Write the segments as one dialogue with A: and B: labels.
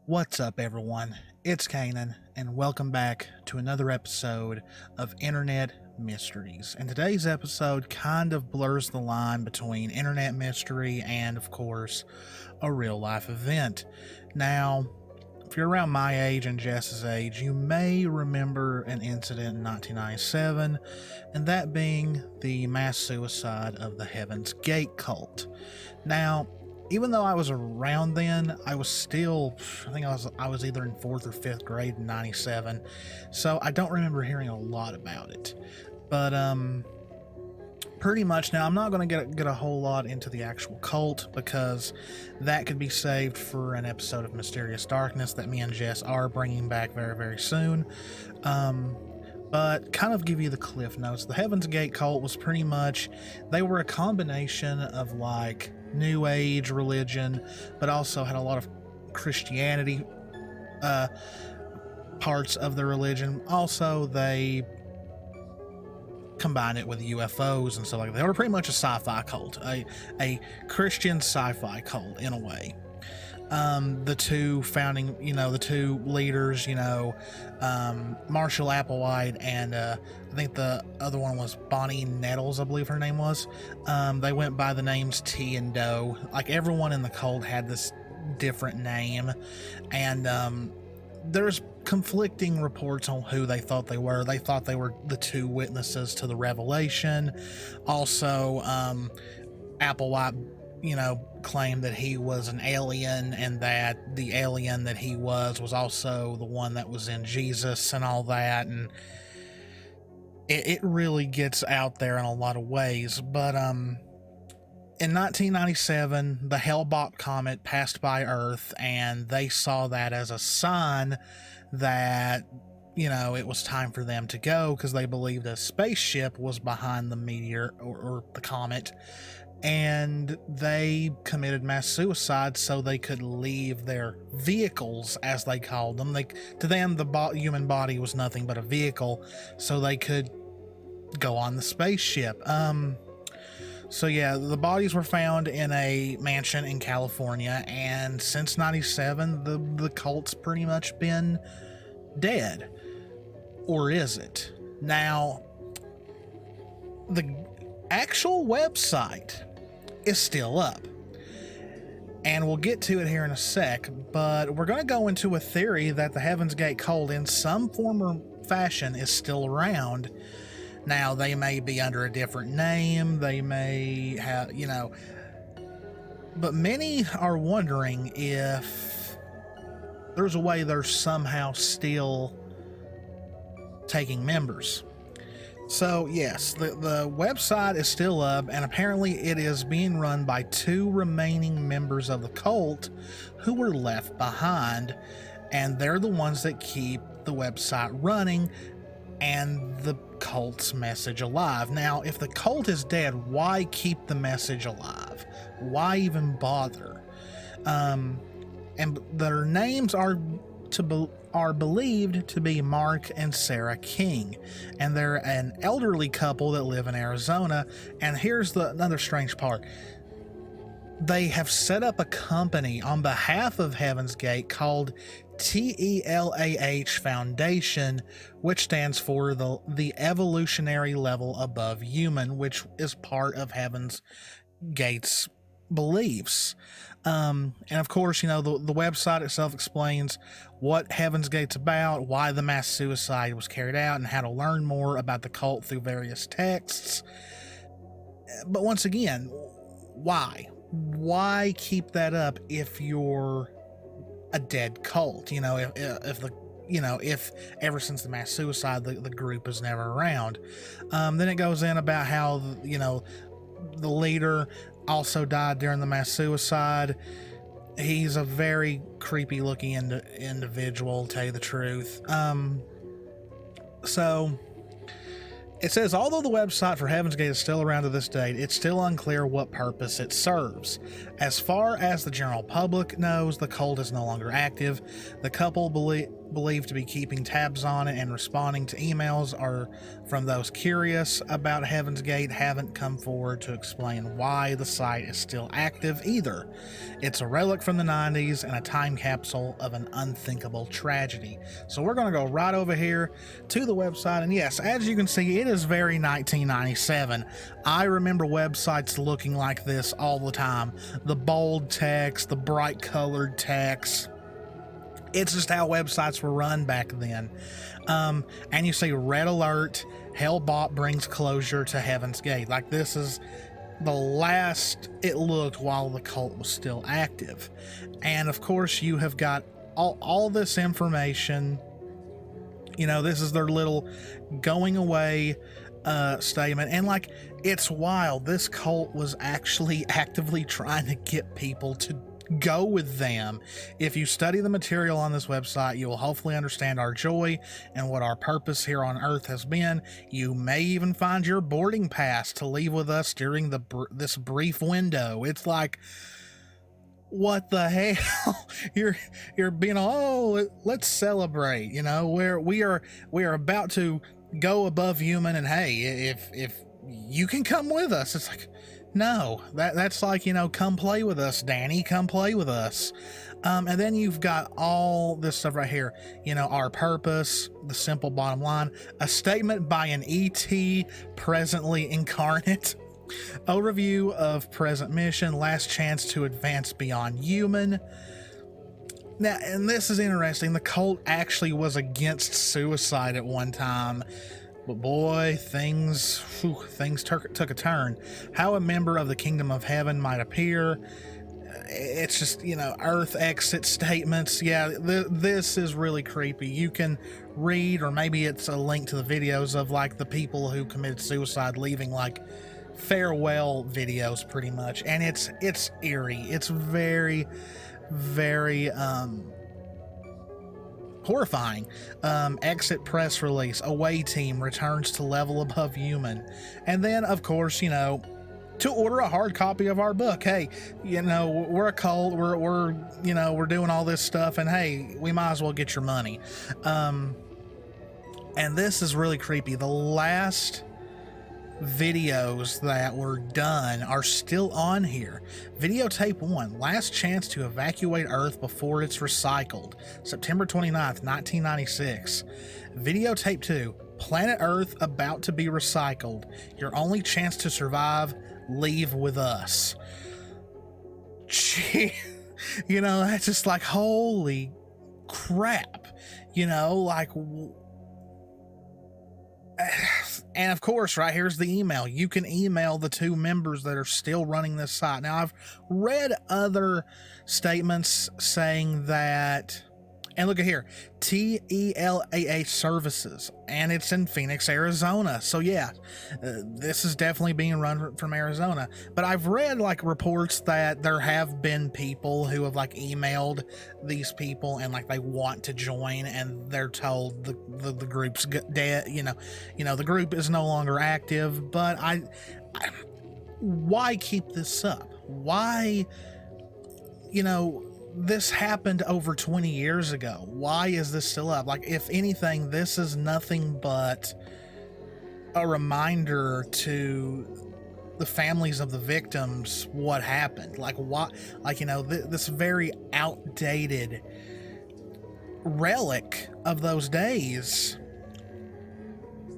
A: What's up, everyone? It's Kanan, and welcome back to another episode of Internet Mysteries. And today's episode kind of blurs the line between internet mystery and, of course, a real life event. Now, if you're around my age and Jess's age, you may remember an incident in 1997, and that being the mass suicide of the Heaven's Gate cult. Now, even though I was around then, I was still, I was either in 4th or 5th grade in 97, so I don't remember hearing a lot about it. But pretty much now, I'm not going to get a whole lot into the actual cult, because that could be saved for an episode of Mysterious Darkness that me and Jess are bringing back very, very soon. But kind of give you the cliff notes. The Heaven's Gate cult was pretty much, they were a combination of like New Age religion, but also had a lot of Christianity parts of the religion. Also, they combined it with UFOs and stuff like that. They were pretty much a sci-fi cult, a Christian sci-fi cult in a way. The two leaders, Marshall Applewhite and I think the other one was Bonnie Nettles, I believe her name was. They went by the names T and Doe. Like, everyone in the cult had this different name, and there's conflicting reports on who they thought they were. They thought they were the two witnesses to the revelation. Also, Applewhite claimed that he was an alien, and that the alien that he was also the one that was in Jesus and all that. And it really gets out there in a lot of ways. But in 1997, the Hale-Bopp comet passed by Earth, and they saw that as a sign that it was time for them to go, because they believed a spaceship was behind the meteor or the comet. And they committed mass suicide so they could leave their vehicles, as they called them. To them, the human body was nothing but a vehicle, so they could go on the spaceship. So yeah, the bodies were found in a mansion in California, and since 97, the cult's pretty much been dead. Or is it? Now, the actual website is still up, and we'll get to it here in a sec, but we're going to go into a theory that the Heaven's Gate cult in some form or fashion is still around. Now, they may be under a different name, they may have, but many are wondering if there's a way they're somehow still taking members. So yes, the website is still up, and apparently it is being run by two remaining members of the cult who were left behind, and they're the ones that keep the website running and the cult's message alive. Now, if the cult is dead, why keep the message alive? Why even bother? And their names are believed to be Mark and Sarah King, and they're an elderly couple that live in Arizona. And here's another strange part: they have set up a company on behalf of Heaven's Gate called TELAH Foundation, which stands for the Evolutionary Level Above Human, which is part of Heaven's Gate's beliefs. And of course, the website itself explains what Heaven's Gate's about, why the mass suicide was carried out, and how to learn more about the cult through various texts. But once again, why? Why keep that up if you're a dead cult? If ever since the mass suicide, the group is never around. Then it goes in about how, the leader also died during the mass suicide. He's a very creepy looking individual, to tell you the truth. So it says, although the website for Heaven's Gate is still around to this date, it's still unclear what purpose it serves. As far as the general public knows, the cult is no longer active. The couple believed to be keeping tabs on it and responding to emails are from those curious about Heaven's Gate haven't come forward to explain why the site is still active either. It's a relic from the 90s and a time capsule of an unthinkable tragedy. So we're going to go right over here to the website, and yes, as you can see, it is very 1997. I remember websites looking like this all the time. The bold text, the bright colored text. It's just how websites were run back then. And you see red alert, Hellbot brings closure to Heaven's Gate. Like, this is the last it looked while the cult was still active. And of course you have got all this information. You know, this is their little going away statement. And like, it's wild. This cult was actually actively trying to get people to go with them. If you study the material on this website, you will hopefully understand our joy and what our purpose here on Earth has been. You may even find your boarding pass to leave with us during this brief window. It's like, what the hell? You're being, oh, let's celebrate. You know, we are about to go above human, and hey, if you can come with us. It's like, no, that's like, you know, come play with us, Danny, come play with us. And then you've got all this stuff right here. You know, our purpose, the simple bottom line, a statement by an ET presently incarnate, overview of present mission, last chance to advance beyond human. Now, and this is interesting. The cult actually was against suicide at one time. But boy, things took a turn. How a member of the kingdom of heaven might appear. It's just, you know, Earth exit statements. Yeah, this is really creepy. You can read, or maybe it's a link to the videos of like the people who committed suicide leaving like farewell videos pretty much. And it's eerie. It's very, very, horrifying. Exit press release, away team returns to level above human. And then of course, you know, to order a hard copy of our book. Hey, you know, we're a cult, we're you know, we're doing all this stuff, and hey, we might as well get your money. And this is really creepy. The last videos that were done are still on here. Videotape 1, last chance to evacuate Earth before it's recycled, September 29th, 1996. Videotape 2, planet Earth about to be recycled, your only chance to survive, leave with us. Gee, you know, that's just like, holy crap, you know, like. And of course, right here's the email. You can email the two members that are still running this site. Now, I've read other statements saying that, and look at here, TELAH Services, and it's in Phoenix, Arizona. So yeah, this is definitely being run from Arizona. But I've read like reports that there have been people who have like emailed these people and like they want to join, and they're told the group's dead. You know the group is no longer active. But I why keep this up? Why, you know, this happened over 20 years ago. Why is this still up? Like, if anything, this is nothing but a reminder to the families of the victims what happened. Like, what, like, you know, this very outdated relic of those days.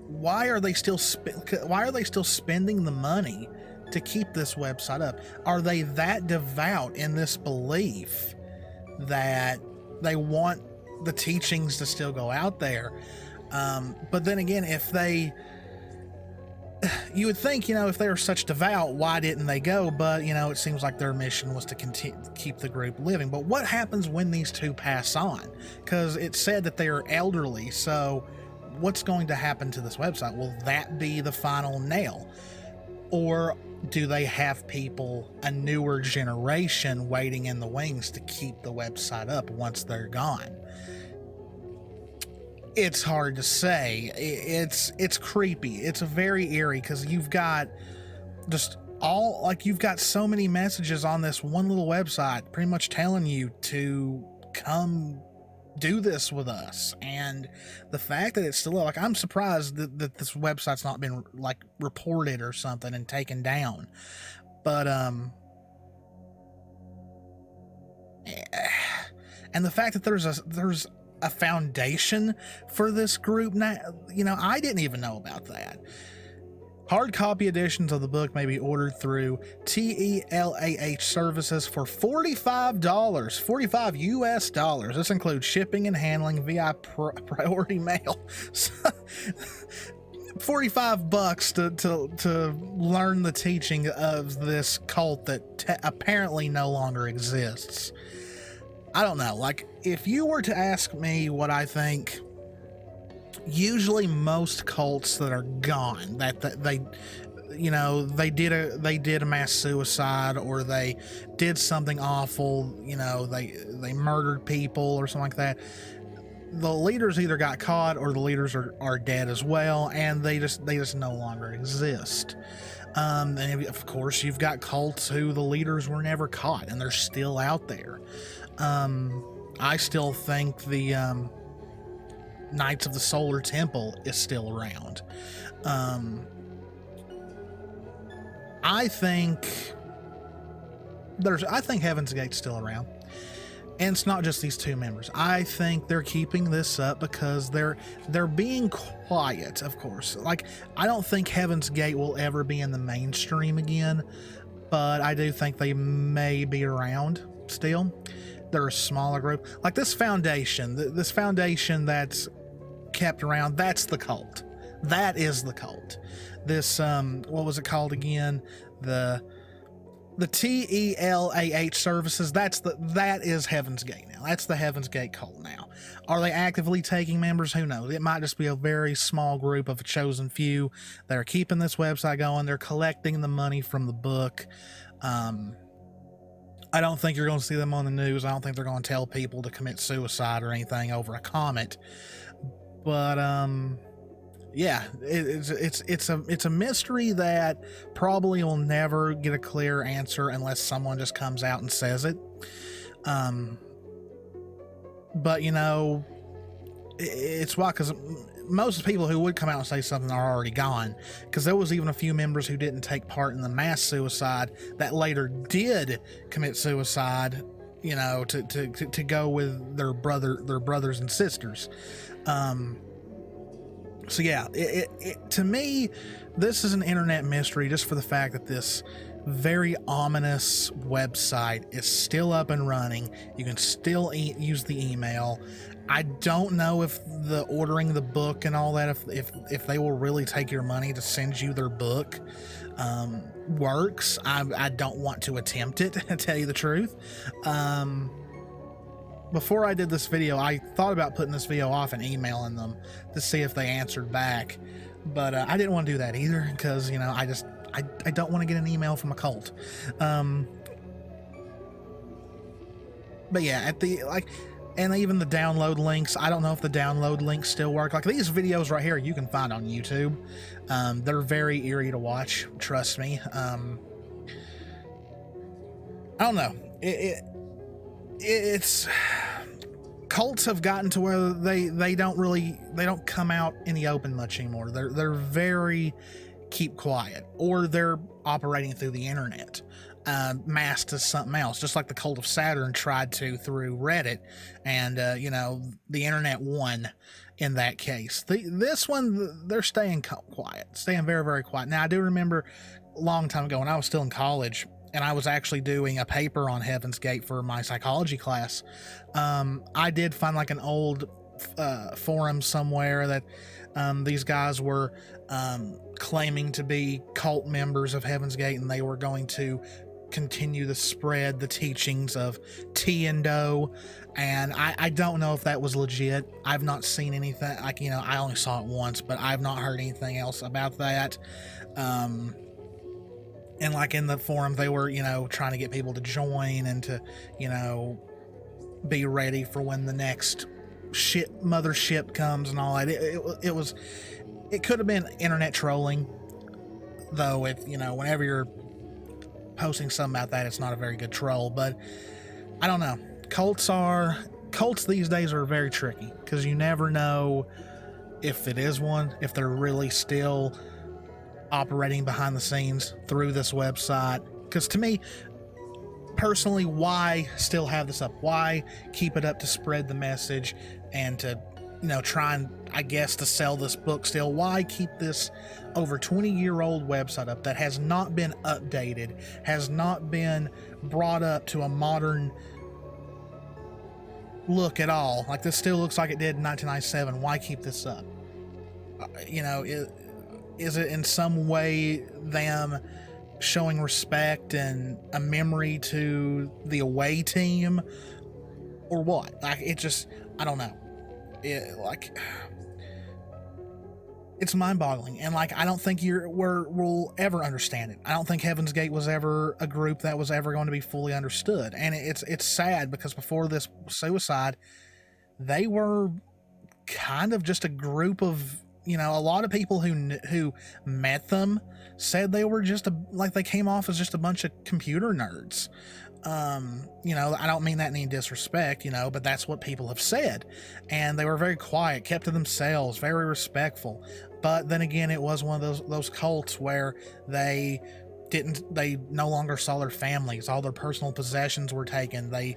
A: Why are they still spending the money to keep this website up? Are they that devout in this belief that they want the teachings to still go out there? But then again, you would think, you know, if they were such devout, why didn't they go? But, you know, it seems like their mission was to keep the group living. But what happens when these two pass on? Because it said that they are elderly. So what's going to happen to this website? Will that be the final nail? Or do they have people, a newer generation, waiting in the wings to keep the website up once they're gone? It's hard to say. It's creepy. It's very eerie, because you've got just you've got so many messages on this one little website pretty much telling you to come do this with us. And the fact that it's still, like, I'm surprised that this website's not been, like, reported or something and taken down. But and the fact that there's a foundation for this group now, you know, I didn't even know about that. Hard copy editions of the book may be ordered through TELAH services for $45, 45 US dollars. This includes shipping and handling via priority mail. $45 to learn the teaching of this cult that apparently no longer exists. I don't know. Like, if you were to ask me what I think, usually most cults that are gone, that they, you know, they did a mass suicide, or they did something awful, you know, they murdered people or something like that, the leaders either got caught or the leaders are dead as well, and they just no longer exist. And of course you've got cults who the leaders were never caught and they're still out there. I still think the Knights of the Solar Temple is still around. I think Heaven's Gate's still around. And it's not just these two members. I think they're keeping this up because they're being quiet, of course. Like, I don't think Heaven's Gate will ever be in the mainstream again, but I do think they may be around still. They're a smaller group. Like this foundation that's kept around, that's the cult. That is the cult. This, what was it called again? The TELAH services, that is Heaven's Gate now. That's the Heaven's Gate cult now. Are they actively taking members? Who knows? It might just be a very small group of a chosen few that are keeping this website going. They're collecting the money from the book. I don't think you're going to see them on the news. I don't think they're going to tell people to commit suicide or anything over a comment. But yeah, it's a mystery that probably will never get a clear answer unless someone just comes out and says it. But you know, it's why, because most people who would come out and say something are already gone. Because there was even a few members who didn't take part in the mass suicide that later did commit suicide, you know, to go with their brothers and sisters. So yeah, to me, this is an internet mystery just for the fact that this very ominous website is still up and running. You can still use the email. I don't know if the ordering the book and all that, if they will really take your money to send you their book, works. I don't want to attempt it, to tell you the truth. Before I did this video, I thought about putting this video off and emailing them to see if they answered back, but I didn't want to do that either, because, you know, I don't want to get an email from a cult. But yeah, and even the download links, I don't know if the download links still work. Like these videos right here, you can find on YouTube. They're very eerie to watch, trust me. I don't know. It's cults have gotten to where they don't come out in the open much anymore. They're very keep quiet, or they're operating through the internet, masked as something else, just like the cult of Saturn tried to through Reddit, and you know, the internet won in that case. This one, they're staying quiet, staying very, very quiet. Now, I do remember a long time ago when I was still in college, and I was actually doing a paper on Heaven's Gate for my psychology class. I did find like an old forum somewhere that these guys were claiming to be cult members of Heaven's Gate, and they were going to continue to spread the teachings of tea and dough. And I don't know if that was legit. I've not seen anything, like, you know, I only saw it once, but I've not heard anything else about that. And like in the forum, they were, you know, trying to get people to join and to, you know, be ready for when the next mothership comes and all that. It could have been internet trolling, though. You know, whenever you're posting something about that, it's not a very good troll. But I don't know. Cults are cults these days are very tricky because you never know if it is one, if they're really still operating behind the scenes through this website. Because to me, personally, why still have this up? Why keep it up to spread the message and to, try and, I guess, to sell this book still? Why keep this over 20-year-old website up that has not been updated, has not been brought up to a modern look at all? Like, this still looks like it did in 1997. Why keep this up? Is it in some way them showing respect and a memory to the away team, or what? Like, I don't know. It's mind-boggling, and I don't think we'll ever understand it. I don't think Heaven's Gate was ever a group that was ever going to be fully understood, and it's sad because before this suicide, they were kind of just a group of, a lot of people who met them said they were they came off as just a bunch of computer nerds. I don't mean that in any disrespect, but that's what people have said. And they were very quiet, kept to themselves, very respectful. But then again, it was one of those cults where they no longer saw their families. All their personal possessions were taken. They,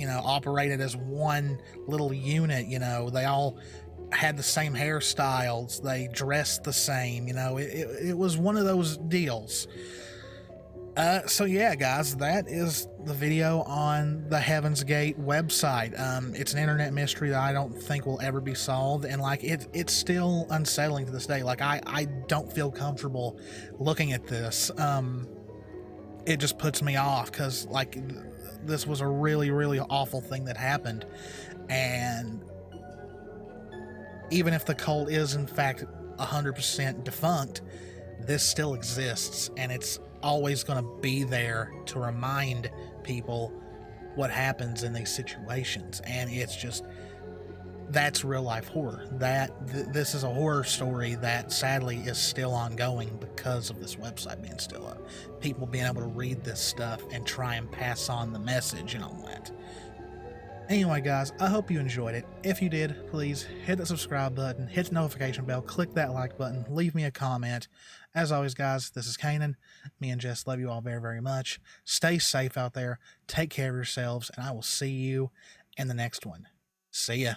A: operated as one little unit. They all had the same hairstyles. They dressed the same. It was one of those deals. So yeah, guys, that is the video on the Heaven's Gate website. It's an internet mystery that I don't think will ever be solved, and it's still unsettling to this day. I don't feel comfortable looking at this. It just puts me off because this was a really, really awful thing that happened, and even if the cult is in fact 100% defunct, this still exists, and it's always going to be there to remind people what happens in these situations. And that's real life horror. This is a horror story that sadly is still ongoing because of this website being still up, people being able to read this stuff and try and pass on the message and all that. Anyway, guys, I hope you enjoyed it. If you did, please hit the subscribe button, hit the notification bell, click that like button, leave me a comment. As always, guys, this is Kanan. Me and Jess love you all very, very much. Stay safe out there. Take care of yourselves, and I will see you in the next one. See ya.